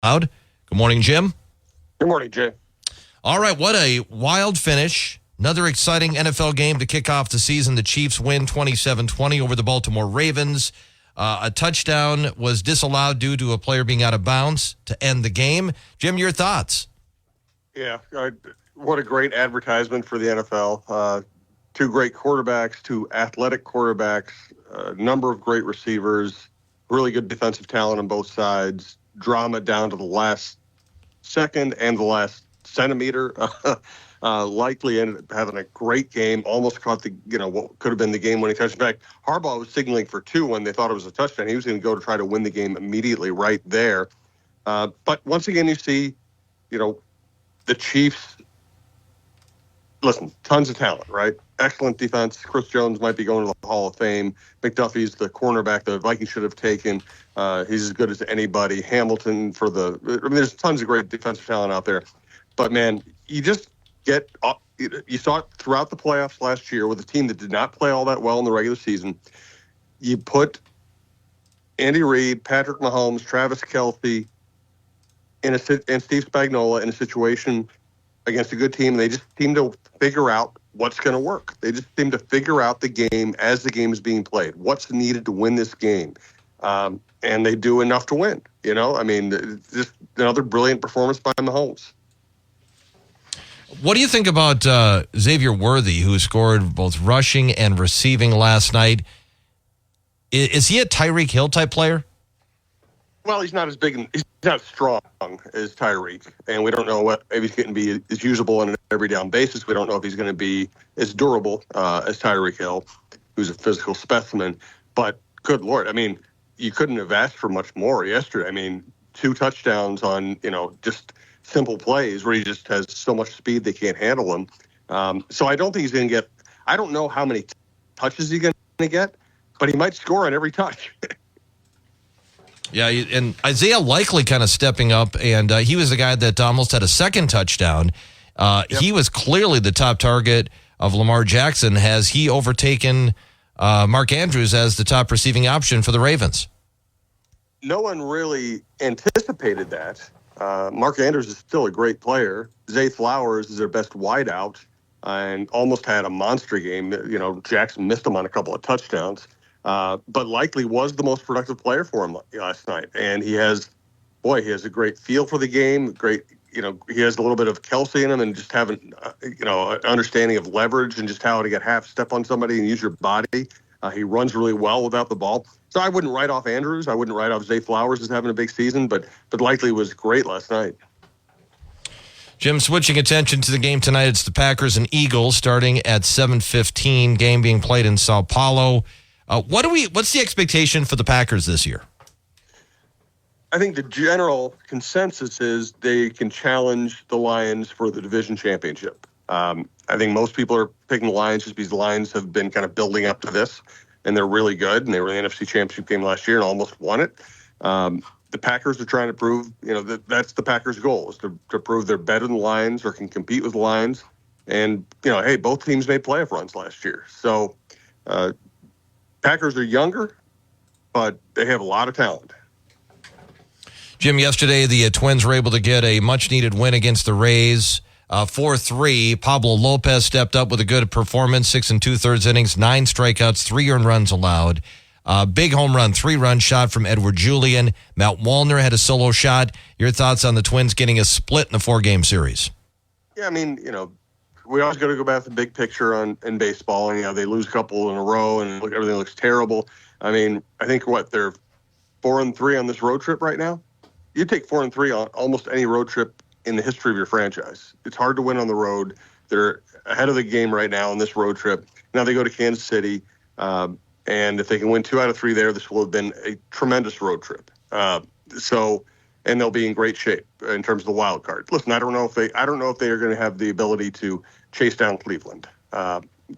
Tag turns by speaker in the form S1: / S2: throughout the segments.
S1: Good morning, Jim.
S2: Good morning, Jay.
S1: All right, what a wild finish. Another exciting NFL game to kick off the season. The Chiefs win 27-20 over the Baltimore Ravens. A touchdown was disallowed due to a player being out of bounds to end the game. Jim, your thoughts?
S2: Yeah, what a great advertisement for the NFL. Two great quarterbacks, two athletic quarterbacks, a number of great receivers, really good defensive talent on both sides, drama down to the last second and the last centimeter. Likely ended up having a great game, almost caught what could have been the game-winning touchdown. In fact, Harbaugh was signaling for two when they thought it was a touchdown. He was going to go to try to win the game immediately right there. But once again, you see, the Chiefs, listen, tons of talent, right? Excellent defense. Chris Jones might be going to the Hall of Fame. McDuffie's the cornerback the Vikings should have taken. He's as good as anybody. Hamilton there's tons of great defensive talent out there. But, man, you saw it throughout the playoffs last year with a team that did not play all that well in the regular season. You put Andy Reid, Patrick Mahomes, Travis Kelce, and Steve Spagnuolo in a situation against a good team. They just seem to figure out what's going to work. They just seem to figure out the game as the game is being played. What's needed to win this game? And they do enough to win. Just another brilliant performance by Mahomes.
S1: What do you think about Xavier Worthy, who scored both rushing and receiving last night? Is he a Tyreek Hill type player?
S2: Well, he's not as big and he's not as strong as Tyreek, and we don't know if he's going to be as usable on an every down basis. We don't know if he's going to be as durable as Tyreek Hill, who's a physical specimen. But good Lord, you couldn't have asked for much more yesterday. 2 touchdowns on just simple plays where he just has so much speed they can't handle him. So I don't think he's going to get. I don't know how many touches he's going to get, but he might score on every touch.
S1: Yeah, and Isaiah Likely kind of stepping up, and he was the guy that almost had a second touchdown. Yep. He was clearly the top target of Lamar Jackson. Has he overtaken Mark Andrews as the top receiving option for the Ravens?
S2: No one really anticipated that. Mark Andrews is still a great player. Zay Flowers is their best wideout and almost had a monster game. Jackson missed him on a couple of touchdowns. But Likely was the most productive player for him last night. And he has a great feel for the game. He has a little bit of Kelce in him and just having, an understanding of leverage and just how to get half step on somebody and use your body. He runs really well without the ball. So I wouldn't write off Andrews. I wouldn't write off Zay Flowers as having a big season, but Likely was great last night.
S1: Jim, switching attention to the game tonight, it's the Packers and Eagles starting at 7:15, game being played in Sao Paulo. What's the expectation for the Packers this year?
S2: I think the general consensus is they can challenge the Lions for the division championship. I think most people are picking the Lions just because the Lions have been kind of building up to this, and they're really good, and they were in the NFC Championship game last year and almost won it. The Packers are trying to prove, that's the Packers' goal, is to prove they're better than the Lions or can compete with the Lions. And, hey, both teams made playoff runs last year. So, Packers are younger, but they have a lot of talent.
S1: Jim, yesterday the Twins were able to get a much-needed win against the Rays, 4-3. Pablo Lopez stepped up with a good performance, 6 2/3 innings, 9 strikeouts, 3 earned runs allowed. Big home run, 3-run shot from Edward Julian. Matt Wallner had a solo shot. Your thoughts on the Twins getting a split in the 4-game series?
S2: Yeah, we always got to go back to the big picture in baseball, and they lose a couple in a row, and everything looks terrible. I think they're 4-3 on this road trip right now. You take 4-3 on almost any road trip in the history of your franchise. It's hard to win on the road. They're ahead of the game right now on this road trip. Now they go to Kansas City, and if they can win 2 out of 3 there, this will have been a tremendous road trip. And they'll be in great shape in terms of the wild card. Listen, I don't know if they are going to have the ability to chase down Cleveland.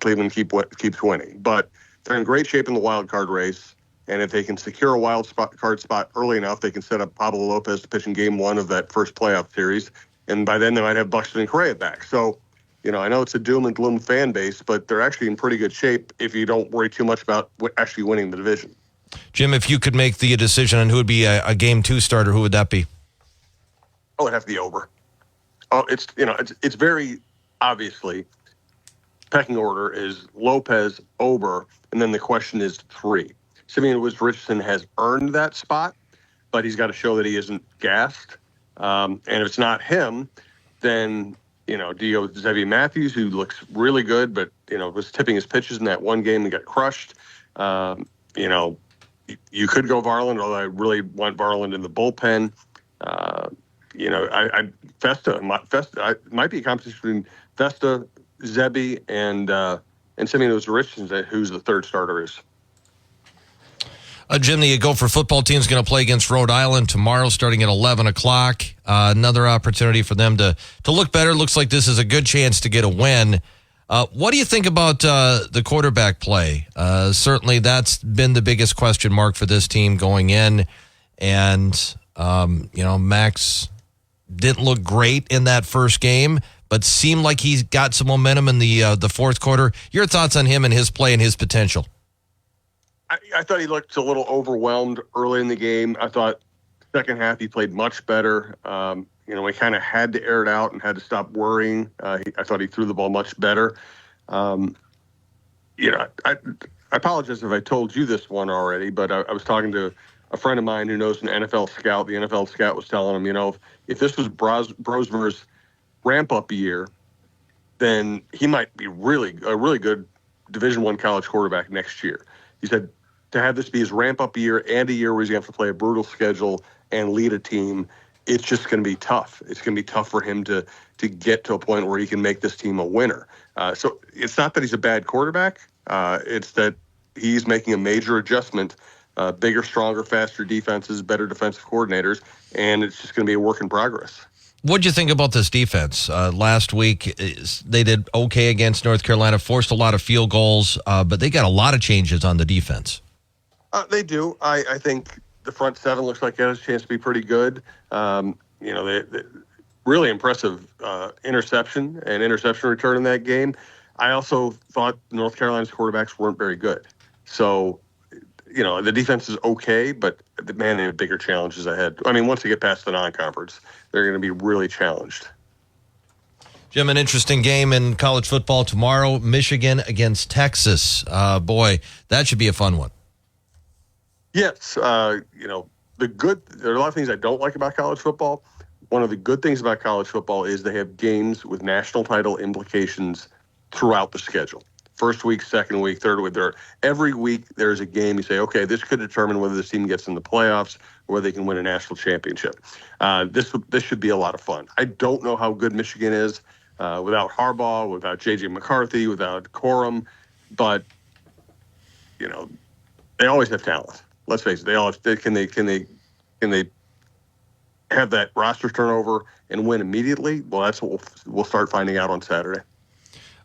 S2: Cleveland keeps winning, but they're in great shape in the wild card race. And if they can secure a wild card spot early enough, they can set up Pablo Lopez to pitch in game 1 of that first playoff series. And by then they might have Buxton and Correa back. So, I know it's a doom and gloom fan base, but they're actually in pretty good shape if you don't worry too much about actually winning the division.
S1: Jim, if you could make the decision on who would be a game 2 starter, who would that be?
S2: I would have the over. Oh, it's very obviously pecking order is Lopez, Ober, and then the question is 3. Simeon Woods-Richardson has earned that spot, but he's got to show that he isn't gassed. And if it's not him, then, do you go with Xavier Matthews, who looks really good, but, was tipping his pitches in that one game and got crushed. You could go Varland, although I really want Varland in the bullpen. Festa might be a competition between Festa, Zebby, and Simeon Woods-Richardson, who's the third starter is.
S1: Jim, the Gopher football team is going to play against Rhode Island tomorrow starting at 11 o'clock. Another opportunity for them to look better. Looks like this is a good chance to get a win. What do you think about the quarterback play? Certainly that's been the biggest question mark for this team going in. And, Max didn't look great in that first game, but seemed like he's got some momentum in the fourth quarter. Your thoughts on him and his play and his potential?
S2: I thought he looked a little overwhelmed early in the game. I thought second half he played much better. He kind of had to air it out and had to stop worrying. I thought he threw the ball much better. I apologize if I told you this one already, but I was talking to a friend of mine who knows an NFL scout. The NFL scout was telling him, if this was Brosmer's ramp-up year, then he might be a really good Division I college quarterback next year. He said to have this be his ramp-up year and a year where he's going to have to play a brutal schedule and lead a team, it's just going to be tough. It's going to be tough for him to get to a point where he can make this team a winner. So it's not that he's a bad quarterback. It's that he's making a major adjustment, bigger, stronger, faster defenses, better defensive coordinators, and it's just going to be a work in progress.
S1: What'd you think about this defense? Last week, they did okay against North Carolina, forced a lot of field goals, but they got a lot of changes on the defense.
S2: They do. I think the front seven looks like it has a chance to be pretty good. They really impressive interception return in that game. I also thought North Carolina's quarterbacks weren't very good. So, the defense is okay, but man, they have bigger challenges ahead. I mean, once they get past the non-conference, they're going to be really challenged.
S1: Jim, an interesting game in college football tomorrow, Michigan against Texas. Boy, that should be a fun one.
S2: Yes. There are a lot of things I don't like about college football. One of the good things about college football is they have games with national title implications throughout the schedule. First week, second week, third week. Every week there's a game you say, okay, this could determine whether this team gets in the playoffs or whether they can win a national championship. This should be a lot of fun. I don't know how good Michigan is without Harbaugh, without J.J. McCarthy, without Corum, but they always have talent. Let's face it, can they have that roster turnover and win immediately? Well, that's what we'll start finding out on Saturday.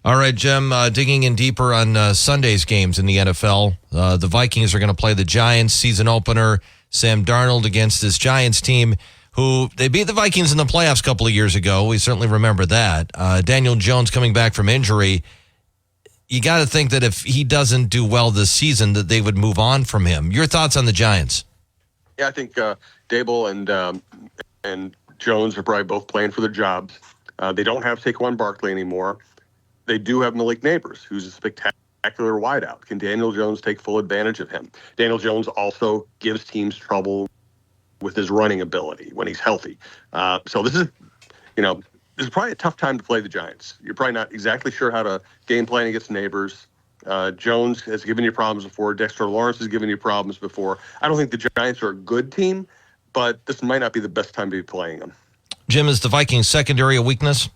S1: All right, Jim, digging in deeper on Sunday's games in the NFL. The Vikings are going to play the Giants season opener. Sam Darnold against this Giants team, who they beat the Vikings in the playoffs a couple of years ago. We certainly remember that. Daniel Jones coming back from injury. You got to think that if he doesn't do well this season, that they would move on from him. Your thoughts on the Giants?
S2: Yeah, I think Dable and Jones are probably both playing for their jobs. They don't have Saquon Barkley anymore. They do have Malik Neighbors, who's a spectacular wideout. Can Daniel Jones take full advantage of him? Daniel Jones also gives teams trouble with his running ability when he's healthy. So this is probably a tough time to play the Giants. You're probably not exactly sure how to game plan against Neighbors. Jones has given you problems before. Dexter Lawrence has given you problems before. I don't think the Giants are a good team, but this might not be the best time to be playing them.
S1: Jim, is the Vikings secondary a weakness?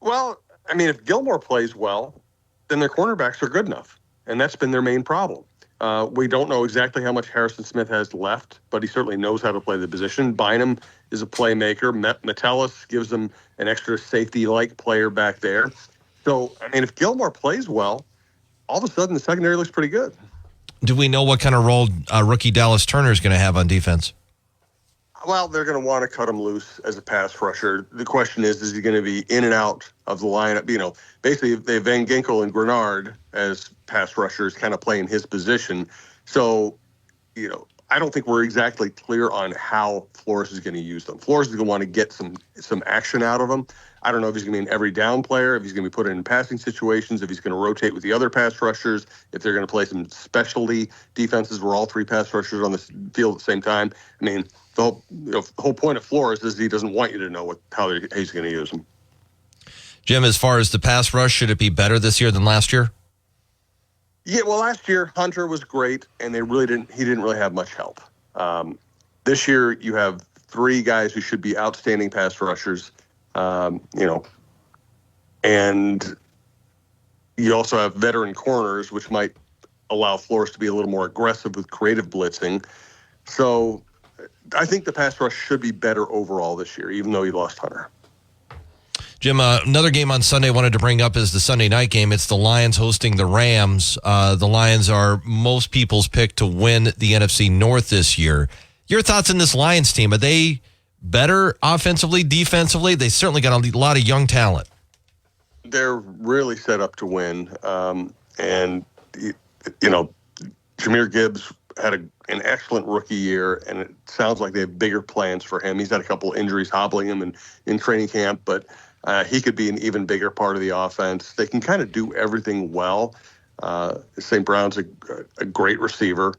S2: Well, I mean, if Gilmore plays well, then their cornerbacks are good enough, and that's been their main problem. We don't know exactly how much Harrison Smith has left, but he certainly knows how to play the position. Bynum is a playmaker. Metellus gives them an extra safety-like player back there. So, I mean, if Gilmore plays well, all of a sudden the secondary looks pretty good.
S1: Do we know what kind of role rookie Dallas Turner is going to have on defense?
S2: Well, they're going to want to cut him loose as a pass rusher. The question is he going to be in and out of the lineup? Basically, they have Van Ginkel and Grenard as pass rushers kind of playing his position. So, I don't think we're exactly clear on how Flores is going to use them. Flores is going to want to get some action out of them. I don't know if he's going to be an every down player, if he's going to be put in passing situations, if he's going to rotate with the other pass rushers, if they're going to play some specialty defenses where all three pass rushers are on the field at the same time. I mean, the whole point of Flores is he doesn't want you to know how he's going to use them.
S1: Jim, as far as the pass rush, should it be better this year than last year?
S2: Yeah, well, last year Hunter was great, and he didn't really have much help. This year you have three guys who should be outstanding pass rushers, and you also have veteran corners, which might allow Flores to be a little more aggressive with creative blitzing. So I think the pass rush should be better overall this year, even though he lost Hunter.
S1: Jim, another game on Sunday I wanted to bring up is the Sunday night game. It's the Lions hosting the Rams. The Lions are most people's pick to win the NFC North this year. Your thoughts on this Lions team? Are they better offensively, defensively? They certainly got a lot of young talent.
S2: They're really set up to win. And, Jahmyr Gibbs had an excellent rookie year, and it sounds like they have bigger plans for him. He's had a couple of injuries hobbling him in training camp, but he could be an even bigger part of the offense. They can kind of do everything well. St. Brown's a great receiver.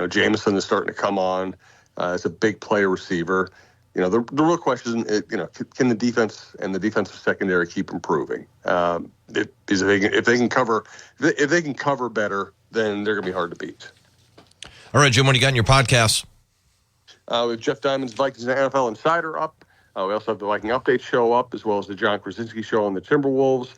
S2: Jameson is starting to come on as a big play receiver. The real question is, can the defense and the defensive secondary keep improving? If they can cover better, then they're going to be hard to beat.
S1: All right, Jim, what do you got in your podcast?
S2: We have Jeff Diamond's Vikings and NFL Insider up. We also have the Viking Update show up, as well as the John Krasinski show on the Timberwolves.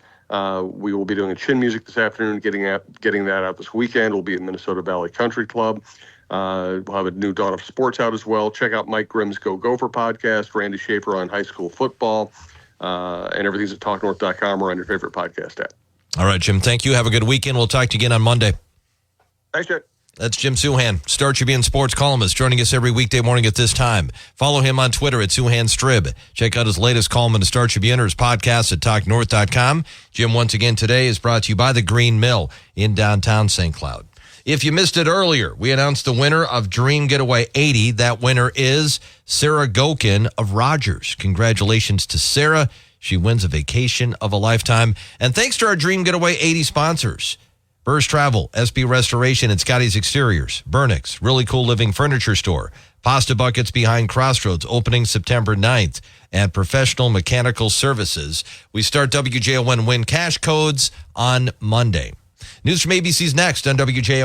S2: We will be doing a Chin Music this afternoon, getting that out this weekend. We'll be at Minnesota Valley Country Club. We'll have a new Dawn of Sports out as well. Check out Mike Grimm's Go Gopher podcast, Randy Schaefer on high school football, and everything's at talknorth.com or on your favorite podcast app.
S1: All right, Jim, thank you. Have a good weekend. We'll talk to you again on Monday.
S2: Thanks, Jack.
S1: That's Jim Souhan, Star Tribune sports columnist, joining us every weekday morning at this time. Follow him on Twitter at SouhanStrib. Check out his latest column in the Star Tribune or his podcast at TalkNorth.com. Jim, once again today, is brought to you by the Green Mill in downtown St. Cloud. If you missed it earlier, we announced the winner of Dream Getaway 80. That winner is Sarah Gokin of Rogers. Congratulations to Sarah. She wins a vacation of a lifetime. And thanks to our Dream Getaway 80 sponsors: Burrs Travel, SB Restoration, and Scotty's Exteriors, Burnix, Really Cool Living Furniture Store, Pasta Buckets behind Crossroads, opening September 9th, and Professional Mechanical Services. We start WJON Win Cash Codes on Monday. News from ABC's next on WJON.